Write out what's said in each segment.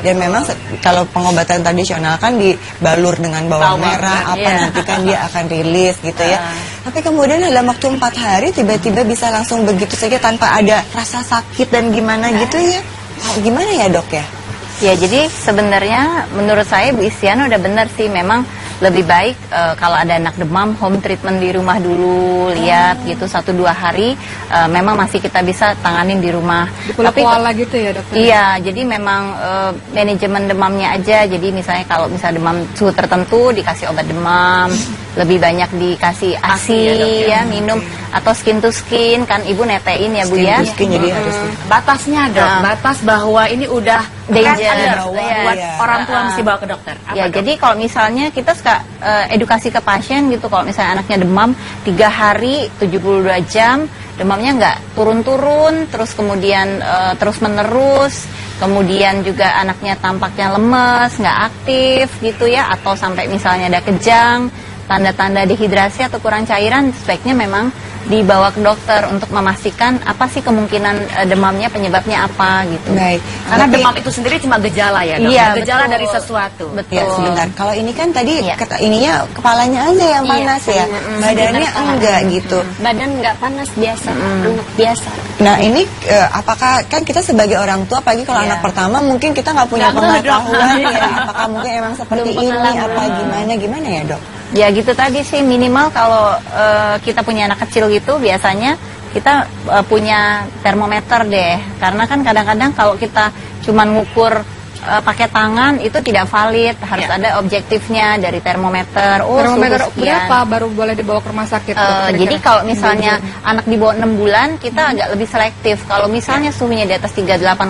Dan memang kalau pengobatan tradisional kan dibalur dengan bawang merah, nanti kan dia akan rilis gitu ya. Tapi kemudian dalam waktu 4 hari tiba-tiba bisa langsung begitu saja tanpa ada rasa sakit dan gimana gitu ya. Gimana ya dok ya? Ya, jadi sebenarnya menurut saya Bu Istiana udah benar sih, memang lebih baik kalau ada anak demam home treatment di rumah dulu, lihat gitu 1-2 hari, memang masih kita bisa tanganin di rumah. Tapi pola gitu ya dokter? Iya, jadi memang manajemen demamnya aja. Jadi misalnya kalau misalnya demam suhu tertentu dikasih obat demam, lebih banyak dikasih ASI ya, minum, atau skin to skin kan ibu netein ya Bu ya. Skin to skin jadi harus batasnya dok, batas bahwa ini udah danger buat orang tua mesti bawa ke dokter. Ya, jadi kalau misalnya kita suka edukasi ke pasien gitu, kalau misalnya anaknya demam 3 hari 72 jam, demamnya nggak turun-turun, terus kemudian terus menerus, kemudian juga anaknya tampaknya lemes, nggak aktif gitu ya, atau sampai misalnya ada kejang, tanda-tanda dehidrasi atau kurang cairan, sebaiknya memang dibawa ke dokter untuk memastikan apa sih kemungkinan demamnya, penyebabnya apa gitu. Baik. Karena demam itu sendiri cuma gejala ya dok? Iya, gejala betul. dari sesuatu. Betul. Ya sebentar, kalau ini kan tadi ininya kepalanya aja yang panas ya, badannya enggak gitu. Badan enggak panas, biasa, anak biasa. Nah ini apakah kan kita sebagai orang tua, apalagi kalau anak pertama mungkin kita nggak punya pengetahuan ya, apakah mungkin emang seperti ini apa gimana ya dok? Ya gitu tadi sih, minimal kalau kita punya anak kecil gitu biasanya kita punya termometer deh, karena kan kadang-kadang kalau kita cuman ngukur pakai tangan itu tidak valid, harus ada objektifnya dari termometer. Termometer berapa baru boleh dibawa ke rumah sakit? Jadi kalau misalnya anak di bawah 6 bulan kita agak lebih selektif. Kalau misalnya suhunya di atas 38,5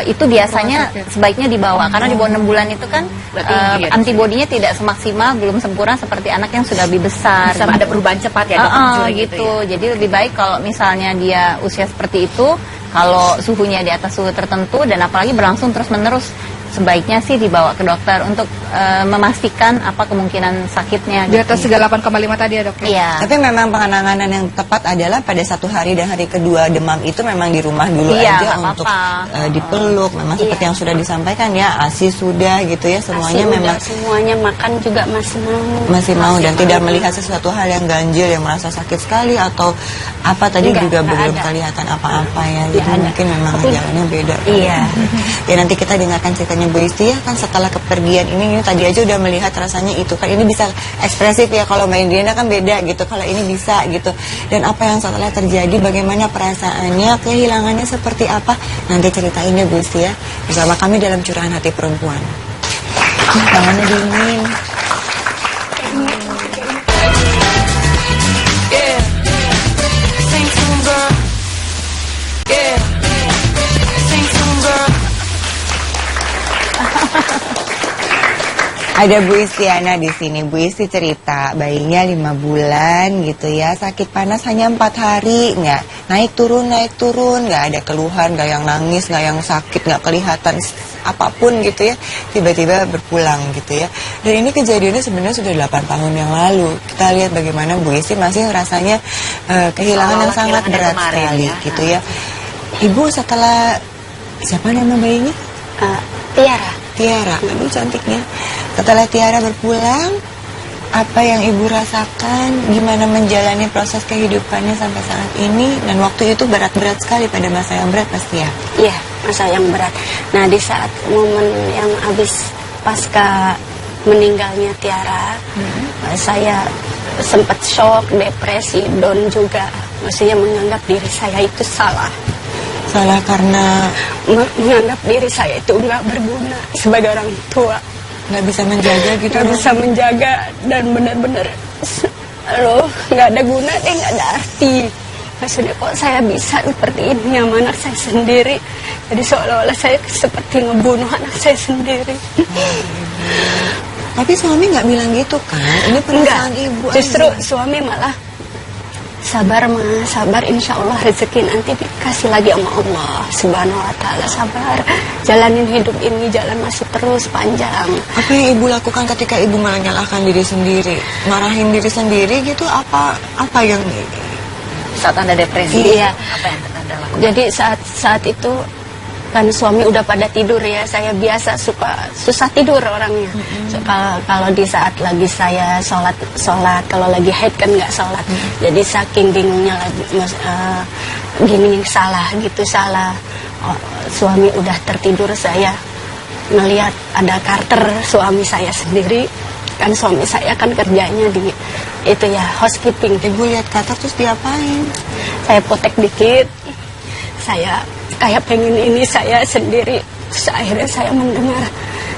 itu biasanya sebaiknya dibawa, karena di bawah 6 bulan itu kan antibodinya tidak semaksimal, belum sempurna seperti anak yang sudah lebih besar. Bisa ada perubahan cepat ya dok? Gitu. Jadi lebih baik kalau misalnya dia usia seperti itu, kalau suhunya di atas suhu tertentu dan apalagi berlangsung terus-menerus, sebaiknya sih dibawa ke dokter untuk memastikan apa kemungkinan sakitnya. Di atas 38,5 tadi ya dok? Iya. Tapi memang penanganan yang tepat adalah pada 1 hari dan hari kedua demam itu memang di rumah dulu aja untuk dipeluk. Memang seperti yang sudah disampaikan ya, ASI sudah gitu ya, semuanya ASI memang semuanya, makan juga masih mau dan tidak melihat sesuatu hal yang ganjil yang merasa sakit sekali atau apa tadi juga belum kelihatan apa-apa ya. Jadi mungkin memang jalannya beda. Iya. Ya nanti kita dengarkan ceritanya Bu Isti ya, kan setelah kepergian ini tadi aja udah melihat rasanya itu kan, ini bisa ekspresif ya, kalau Mbak Indriana kan beda gitu, kalau ini bisa gitu. Dan apa yang setelah terjadi, bagaimana perasaannya, kehilangannya seperti apa, nanti ceritainnya Bu Isti ya bersama kami dalam Curahan Hati Perempuan. Tangannya dingin. Ada Bu Istiana di sini. Bu Isti cerita bayinya 5 bulan gitu ya, sakit panas hanya 4 hari, nggak naik turun, nggak ada keluhan, nggak yang nangis, nggak yang sakit, nggak kelihatan apapun gitu ya, tiba-tiba berpulang gitu ya. Dan ini kejadiannya sebenarnya sudah 8 tahun yang lalu. Kita lihat bagaimana Bu Isti masih rasanya kehilangan yang sangat berat sekali gitu ya. Ibu setelah, siapa nama bayinya? Tiara, aduh cantiknya. Setelah Tiara berpulang, apa yang Ibu rasakan, gimana menjalani proses kehidupannya sampai saat ini, dan waktu itu berat-berat sekali, pada masa yang berat pasti ya? Iya, masa yang berat. Nah, di saat momen yang habis pasca meninggalnya Tiara, saya sempat shock, depresi, down juga. Maksudnya menganggap diri saya itu salah. Salah karena menganggap diri saya itu nggak berguna sebagai orang tua, nggak bisa menjaga gitu, nggak bisa menjaga, dan benar-benar nggak ada guna deh, nggak ada arti. Maksudnya kok saya bisa seperti ini sama anak saya sendiri, jadi seolah-olah saya seperti ngebunuh anak saya sendiri. Tapi suami nggak bilang gitu kan? Ini perasaan Ibu justru aja. Suami malah sabar mas, sabar, insya Allah rezeki nanti dikasih lagi sama Allah Subhanahu Wa Taala. Sabar, jalanin hidup ini, jalan masih terus panjang. Apa yang Ibu lakukan ketika Ibu menyalahkan diri sendiri, marahin diri sendiri gitu? Apa yang saat Anda depresi? Iya. Apa yang Anda lakukan? Jadi saat itu kan suami udah pada tidur ya, saya biasa suka susah tidur orangnya. Kalau di saat lagi saya sholat, kalau lagi haid kan nggak sholat. Jadi saking bingungnya lagi gini salah. Suami udah tertidur, saya melihat ada Carter suami saya sendiri. Kan suami saya kan kerjanya di itu ya housekeeping. Ibu lihat Carter terus diapain? Saya potek dikit, saya kayak pengen ini saya sendiri. Terus akhirnya saya mendengar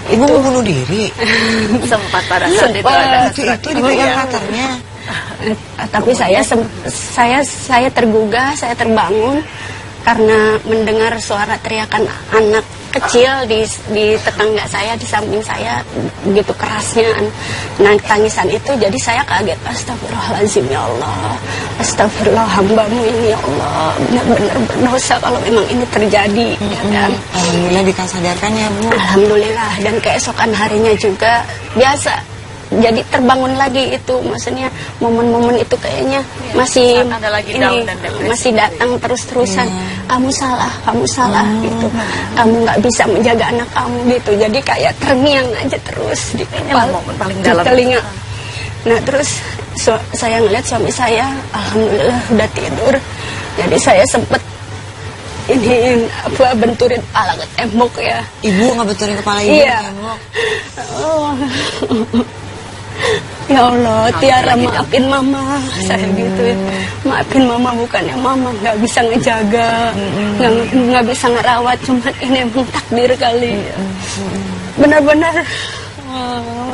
Ibu mau bunuh diri. Sempat pada saat itu ada Itu dipegang Carternya. Tapi saya tergugah, saya terbangun karena mendengar suara teriakan anak kecil di tetangga saya, di samping saya, begitu kerasnya tangisan itu. Jadi saya kaget, astagfirullahaladzim ya Allah, astagfirullah, hambamu ini ya Allah benar-benar berdosa kalau memang ini terjadi. Ya kan? Alhamdulillah dikasadarkan ya Bu. Alhamdulillah. Dan keesokan harinya juga biasa. Jadi terbangun lagi itu, maksudnya momen-momen itu kayaknya masih Saat ada lagi down dan depresi. masih datang terus-terusan. Kamu salah gitu. Kamu nggak bisa menjaga anak kamu gitu. Jadi kayak terngiang aja terus di momen paling dalam. telinga. Nah terus saya ngeliat suami saya, alhamdulillah udah tidur. Jadi saya sempet ini benturin kepala ke tembok ya. Ibu ngebenturin kepala Ibu Iya. ke tembok. Oh. Ya Allah, Tiara maafin mama, saya gituin. Maafin mama, bukannya mama nggak bisa ngejaga, nggak bisa ngerawat, cuman ini emang takdir kali. Benar-benar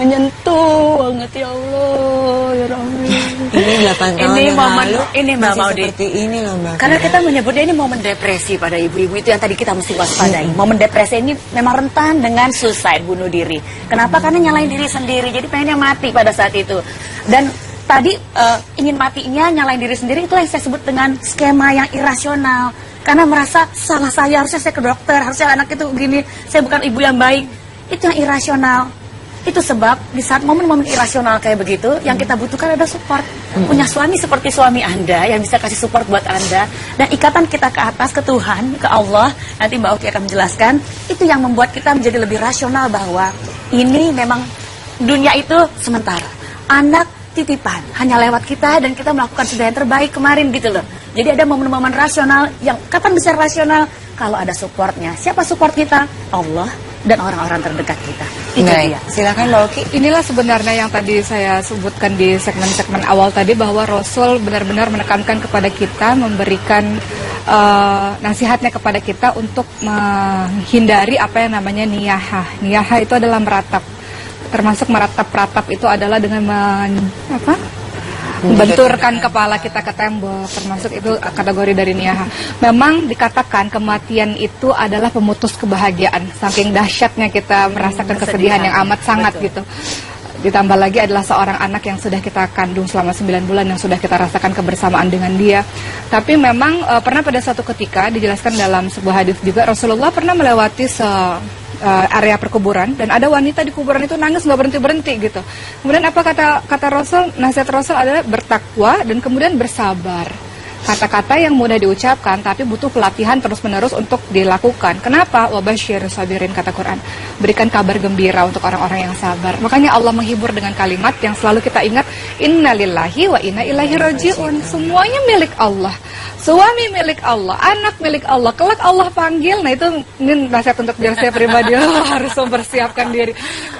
menyentuh banget ya Allah, ya Rabbi. Ini 8 tahun Ini yang momen- lalu ini Mbak masih Maudi. seperti ini loh Mbak. Karena kita menyebutnya ini momen depresi pada ibu-ibu, itu yang tadi kita mesti waspadai. Momen depresi ini memang rentan dengan suicide, bunuh diri. Kenapa? Karena nyalain diri sendiri, jadi pengennya mati pada saat itu. Dan tadi ingin matinya nyalain diri sendiri, itu yang saya sebut dengan skema yang irasional. Karena merasa salah saya, harusnya saya ke dokter, harusnya anak itu begini, saya bukan ibu yang baik. Itu yang irasional. Itu sebab di saat momen-momen irasional kayak begitu, yang kita butuhkan adalah support. Punya suami seperti suami Anda yang bisa kasih support buat Anda, dan ikatan kita ke atas, ke Tuhan, ke Allah, nanti Mbak Oki akan menjelaskan, itu yang membuat kita menjadi lebih rasional bahwa ini memang dunia itu sementara. Anak titipan, hanya lewat kita dan kita melakukan sudah yang terbaik kemarin gitu loh. Jadi ada momen-momen rasional yang kapan bisa rasional? Kalau ada supportnya. Siapa support kita? Allah dan orang-orang terdekat kita. Itu Baik, dia. silakan Mbak Oki. Inilah sebenarnya yang tadi saya sebutkan di segmen-segmen awal tadi, bahwa Rasul benar-benar menekankan kepada kita, memberikan nasihatnya kepada kita untuk menghindari apa yang namanya niyahah. Niyahah itu adalah meratap. Termasuk meratap-ratap itu adalah dengan membenturkan kepala kita ke tembok, termasuk itu kategori dari niyahah. Memang dikatakan kematian itu adalah pemutus kebahagiaan, saking dahsyatnya kita merasakan kesedihan yang amat sangat gitu. Ditambah lagi adalah seorang anak yang sudah kita kandung selama 9 bulan, yang sudah kita rasakan kebersamaan dengan dia. Tapi memang pernah pada suatu ketika dijelaskan dalam sebuah hadis juga, Rasulullah pernah melewati area perkuburan, dan ada wanita di kuburan itu nangis nggak berhenti gitu. Kemudian apa kata Rasul? Nasihat Rasul adalah bertakwa dan kemudian bersabar. Kata-kata yang mudah diucapkan tapi butuh pelatihan terus-menerus untuk dilakukan. Kenapa? Wabasyir sabirin, kata Quran. Berikan kabar gembira untuk orang-orang yang sabar. Makanya Allah menghibur dengan kalimat yang selalu kita ingat, innalillahi wa inna ilaihi rajiun. Semuanya milik Allah. Suami milik Allah, anak milik Allah, kelak Allah panggil. Nah itu ini nasihat untuk diri saya pribadi, harus mempersiapkan diri.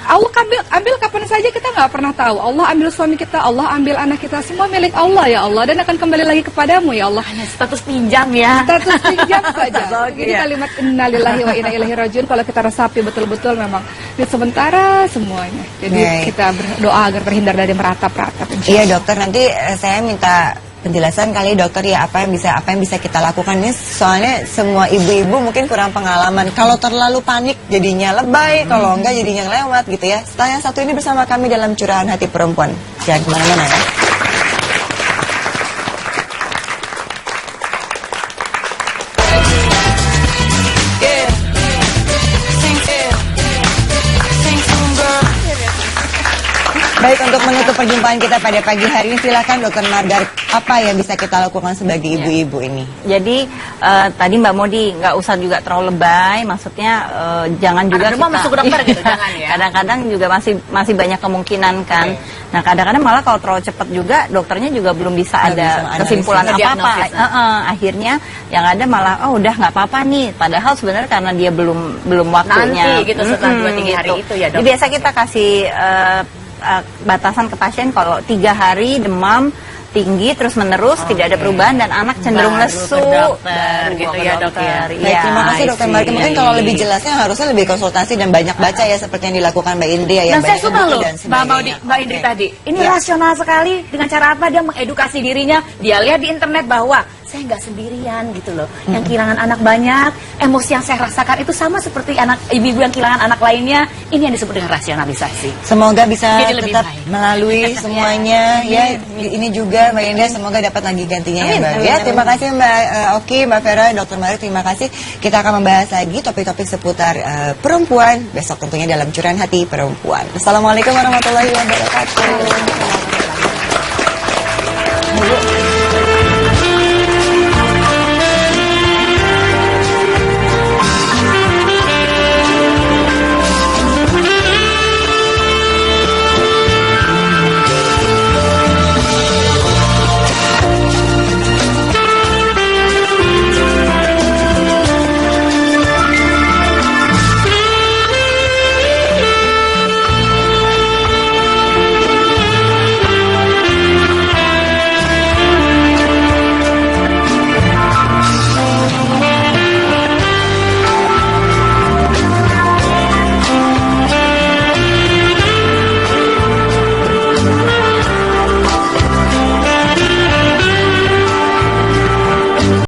Allah ambil kapan saja, kita nggak pernah tahu. Allah ambil suami kita, Allah ambil anak kita, semua milik Allah ya Allah, dan akan kembali lagi kepadamu ya Allah. Hanya status pinjam ya. Status pinjam saja. Oke, Jadi ya. kalimat innalillahi wa inna ilaihi rajiun, kalau kita resapi betul-betul memang ini sementara semuanya. Jadi Baik. kita berdoa agar terhindar dari meratap-ratap. Iya dokter, nanti saya minta penjelasan kali dokter ya, apa yang bisa kita lakukan ini, soalnya semua ibu-ibu mungkin kurang pengalaman. Kalau terlalu panik jadinya lebay, kalau enggak jadinya lewat gitu ya. Setelah yang satu ini bersama kami dalam Curahan Hati Perempuan. Jangan kemana-mana ya. Baik, untuk menutup perjumpaan kita pada pagi hari ini, silakan Dokter Margaret, apa yang bisa kita lakukan sebagai ibu-ibu ini? Jadi tadi Mbak Modi nggak usah juga terlalu lebay, maksudnya jangan juga demam masuk ke dokter gitu, jangan ya. Kadang-kadang juga masih banyak kemungkinan kan. Nah kadang-kadang malah kalau terlalu cepat juga dokternya juga belum bisa Nggak ada bisa kesimpulan apa-apa. diagnosis. Akhirnya yang ada malah udah nggak apa-apa nih. Padahal sebenarnya karena dia belum waktunya. Nanti gitu setelah 2-3 hari itu ya, Dok. Jadi biasa kita kasih batasan ke pasien kalau 3 hari demam tinggi terus menerus tidak ada perubahan dan anak cenderung Baru lesu ke dokter, baru gitu bawa ya, ke Dok, ya. dokter. Baik, terima kasih I Dokter see. Margaret. Mungkin kalau lebih jelasnya harusnya lebih konsultasi dan banyak baca ya, seperti yang dilakukan Mbak Indria ya. Dan saya banyak suka buku loh dan Mbak Indri sebagainya. tadi. Ini Ya. rasional sekali dengan cara apa dia mengedukasi dirinya. Dia lihat di internet bahwa saya nggak sendirian gitu loh. Yang kehilangan anak banyak, emosi yang saya rasakan itu sama seperti anak ibu-ibu yang kehilangan anak lainnya. Ini yang disebut dengan rasionalisasi. Semoga bisa Jadi lebih tetap baik. melalui semuanya ya. Ini juga Mbak Indria, semoga dapat lagi gantinya yang baru ya. Terima kasih Mbak Oki, Mbak Vera, Dokter Margaret, terima kasih. Kita akan membahas lagi topik-topik seputar perempuan besok tentunya dalam Curahan Hati Perempuan. Assalamualaikum warahmatullahi wabarakatuh.